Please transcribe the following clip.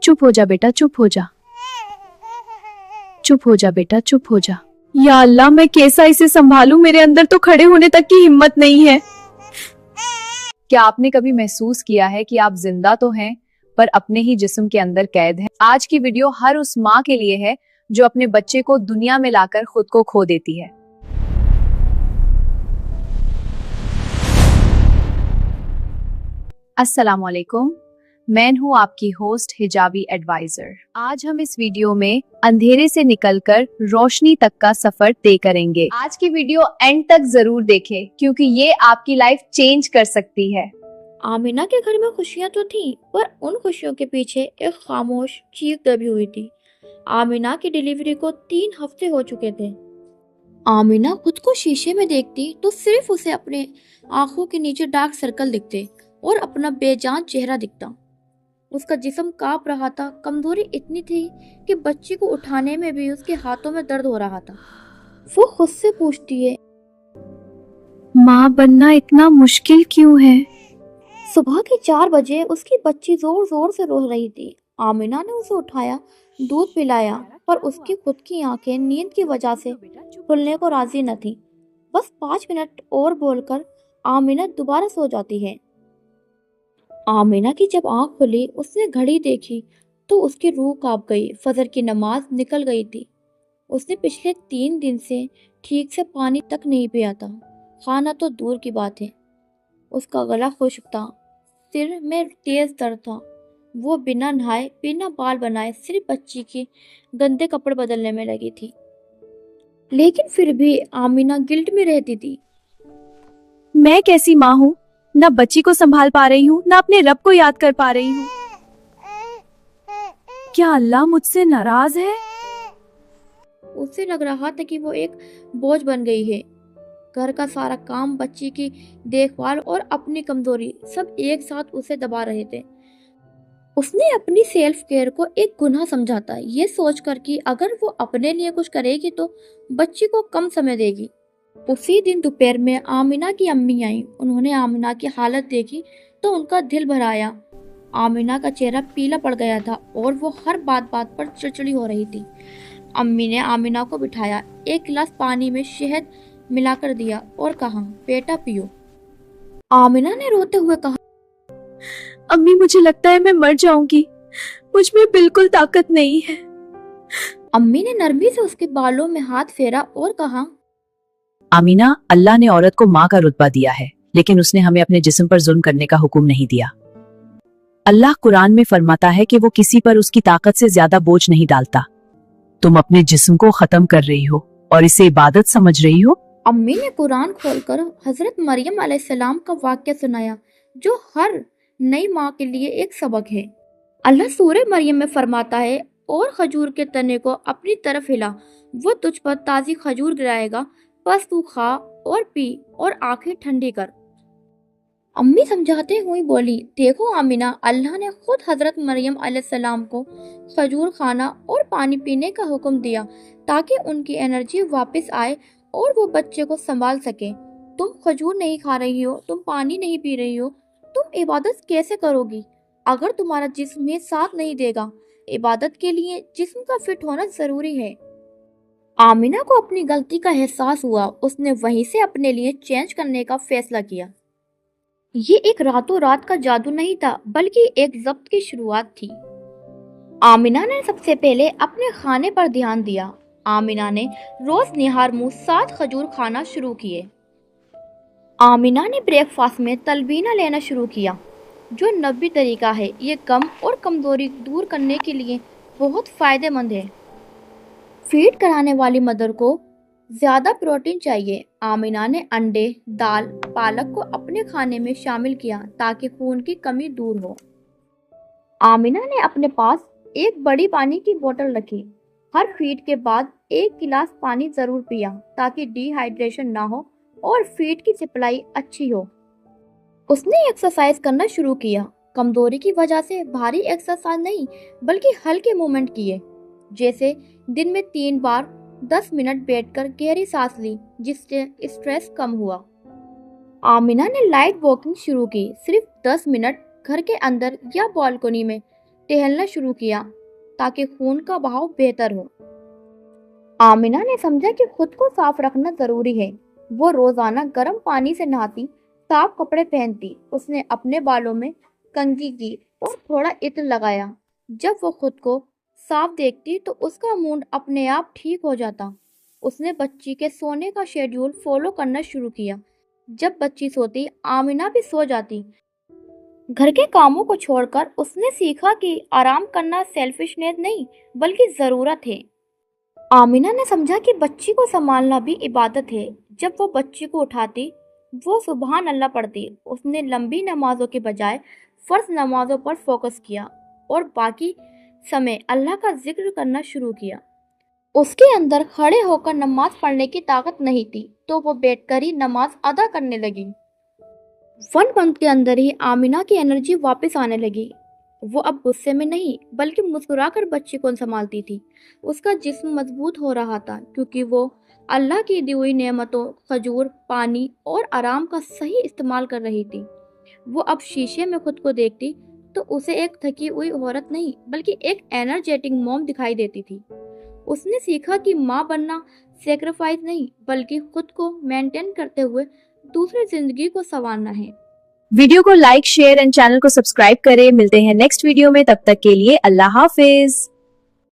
चुप हो जा बेटा, चुप हो जा, चुप हो जा बेटा, चुप हो जा। या अल्लाह, मैं कैसा इसे संभालूं? मेरे अंदर तो खड़े होने तक की हिम्मत नहीं है। क्या आपने कभी महसूस किया है कि आप जिंदा तो हैं पर अपने ही जिस्म के अंदर कैद हैं? आज की वीडियो हर उस माँ के लिए है जो अपने बच्चे को दुनिया में लाकर खुद को खो देती है। अस्सलाम वालेकुम, मैं हूँ आपकी होस्ट हिजाबी एडवाइजर। आज हम इस वीडियो में अंधेरे से निकलकर रोशनी तक का सफर तय करेंगे। आज की वीडियो एंड तक जरूर देखें क्योंकि ये आपकी लाइफ चेंज कर सकती है। आमिना के घर में खुशियां तो थीं, पर उन खुशियों के पीछे एक खामोश चीख दबी हुई थी। आमिना की डिलीवरी को 3 हफ्ते हो चुके थे। आमिना खुद को शीशे में देखती तो सिर्फ उसे अपने आंखों के नीचे डार्क सर्कल दिखते और अपना बेजान चेहरा दिखता। उसका जिस्म कांप रहा था, कमजोरी इतनी थी कि बच्ची को उठाने में भी उसके हाथों में दर्द हो रहा था। वो खुद से पूछती है, माँ बनना इतना मुश्किल क्यों है? सुबह के 4 बजे उसकी बच्ची जोर जोर से रो रही थी। आमिना ने उसे उठाया, दूध पिलाया, पर उसकी खुद की आंखें नींद की वजह से खुलने को राजी न थी। बस 5 मिनट और बोलकर आमिना दोबारा सो जाती है। आमिना की जब आंख खुली, उसने घड़ी देखी तो उसकी रूह कांप गई। फजर की नमाज निकल गई थी। उसने पिछले 3 दिन से ठीक से पानी तक नहीं पिया था। खाना तो दूर की बात है। उसका गला खुश्क था, सिर में तेज दर्द था। वो बिना नहाए बिना बाल बनाए सिर्फ बच्ची के गंदे कपड़े बदलने में लगी थी। लेकिन फिर भी आमिना गिल्ट में रहती थी। मैं कैसी माँ हूँ? ना बच्ची को संभाल पा रही हूँ, ना अपने रब को याद कर पा रही हूँ। क्या अल्लाह मुझसे नाराज है? उसे लग रहा था कि वो एक बोझ बन गई है। घर का सारा काम, बच्ची की देखभाल और अपनी कमजोरी सब एक साथ उसे दबा रहे थे। उसने अपनी सेल्फ केयर को एक गुनाह समझा था, ये सोचकर कि अगर वो अपने लिए कुछ करेगी तो बच्ची को कम समय देगी। उसी दिन दोपहर में आमिना की अम्मी आई। उन्होंने आमिना की हालत देखी तो उनका दिल भर आया। आमिना का चेहरा पीला पड़ गया था और वो हर बात पर चिड़चिड़ी हो रही थी। अम्मी ने आमिना को बिठाया, एक गिलास पानी में शहद मिलाकर दिया और कहा, बेटा पियो। आमिना ने रोते हुए कहा, अम्मी मुझे लगता है मैं मर जाऊंगी, मुझ में बिल्कुल ताकत नहीं है। अम्मी ने नरमी से उसके बालों में हाथ फेरा और कहा, आमीना, अल्लाह ने औरत को माँ का रुतबा दिया है, लेकिन उसने हमें अपने जिस्म पर जुल्म करने का हुक्म नहीं दिया। अल्लाह कुरान में फरमाता है कि वो किसी पर उसकी ताकत से ज्यादा बोझ नहीं डालता। तुम अपने जिस्म को खत्म कर रही हो और इसे इबादत समझ रही हो। अम्मी ने कुरान खोलकर हजरत मरियम अलैहिस्सलाम का वाक्य सुनाया, जो हर नई माँ के लिए एक सबक है। अल्लाह सूरह मरियम में फरमाता है, और खजूर के तने को अपनी तरफ हिला, वो तुझ पर ताजी खजूर गिराएगा, बस तू खा और पी और आंखें ठंडी कर। अम्मी समझाते हुए बोली, देखो आमिना, अल्लाह ने खुद हजरत मरियम अलैहिस्सलाम को खजूर खाना और पानी पीने का हुक्म दिया ताकि उनकी एनर्जी वापस आए और वो बच्चे को संभाल सके। तुम खजूर नहीं खा रही हो, तुम पानी नहीं पी रही हो, तुम इबादत कैसे करोगी अगर तुम्हारा जिस्म ये साथ नहीं देगा? इबादत के लिए जिस्म का फिट होना जरूरी है। आमिना को अपनी गलती का एहसास हुआ। उसने वहीं से अपने लिए चेंज करने का फैसला किया। ये एक रातों रात का जादू नहीं था, बल्कि एक जब्त की शुरुआत थी। आमिना ने सबसे पहले अपने खाने पर ध्यान दिया। आमिना ने रोज निहार मुंह 7 खजूर खाना शुरू किए। आमिना ने ब्रेकफास्ट में तलबीना लेना शुरू किया, जो नबी तरीका है। ये गम और कमजोरी दूर करने के लिए बहुत फायदेमंद है। फीड कराने वाली मदर को ज्यादा प्रोटीन चाहिए। आमिना ने अंडे, दाल, पालक को अपने खाने में शामिल किया ताकि खून की कमी दूर हो। आमिना ने अपने पास एक बड़ी पानी की बोतल रखी। हर फीड के बाद 1 गिलास पानी जरूर पिया ताकि डिहाइड्रेशन ना हो और फीड की सप्लाई अच्छी हो। उसने एक्सरसाइज करना शुरू किया। कमजोरी की वजह से भारी एक्सरसाइज नहीं, बल्कि हल्के मूवमेंट किए, जैसे दिन में 3 बार 10 मिनट बैठकर गहरी सांस ली, जिससे स्ट्रेस कम हुआ। आमिना ने लाइट वॉकिंग शुरू की, सिर्फ 10 मिनट घर के अंदर या बालकनी में। टहलना शुरू किया ताकि खून का बहाव बेहतर हो। आमिना ने समझा कि खुद को साफ रखना जरूरी है। वो रोजाना गर्म पानी से नहाती, साफ कपड़े पहनती। उसने अपने बालों में कंघी की और थोड़ा इत्र लगाया। जब वो खुद को साफ देखती तो उसका मूड अपने आप ठीक हो जाता। उसने बच्ची के सोने का शेड्यूल फॉलो करना शुरू किया। जब बच्ची सोती, आमिना भी सो जाती। घर के कामों को छोड़कर उसने सीखा कि आराम करना सेल्फिशनेस नहीं बल्कि ज़रूरत है। आमिना ने समझा कि बच्ची को संभालना भी इबादत है। जब वो बच्ची को उठाती, वो सुबहान अल्लाह पढ़ती। उसने लंबी नमाजों के बजाय फ़र्ज नमाजों पर फोकस किया और बाकी समय अल्लाह का जिक्र करना शुरू किया। उसके अंदर खड़े होकर नमाज पढ़ने की ताकत नहीं थी, तो वो बैठकर ही नमाज अदा करने लगी। 1 मंथ के अंदर ही आमिना की एनर्जी वापस आने लगी। वो अब गुस्से में नहीं बल्कि मुस्कुराकर बच्ची को संभालती थी। उसका जिस्म मजबूत हो रहा था क्योंकि वो अल्लाह की दी हुई नेमतों, खजूर, पानी और आराम का सही इस्तेमाल कर रही थी। वो अब शीशे में खुद को देखती तो उसे एक थकी हुई औरत नहीं बल्कि एक एनर्जेटिक मॉम दिखाई देती थी। उसने सीखा कि माँ बनना सेक्रीफाइस नहीं बल्कि खुद को मेंटेन करते हुए दूसरी जिंदगी को संवारना है। वीडियो को लाइक, शेयर एंड चैनल को सब्सक्राइब करें। मिलते हैं नेक्स्ट वीडियो में, तब तक के लिए अल्लाह हाफिज।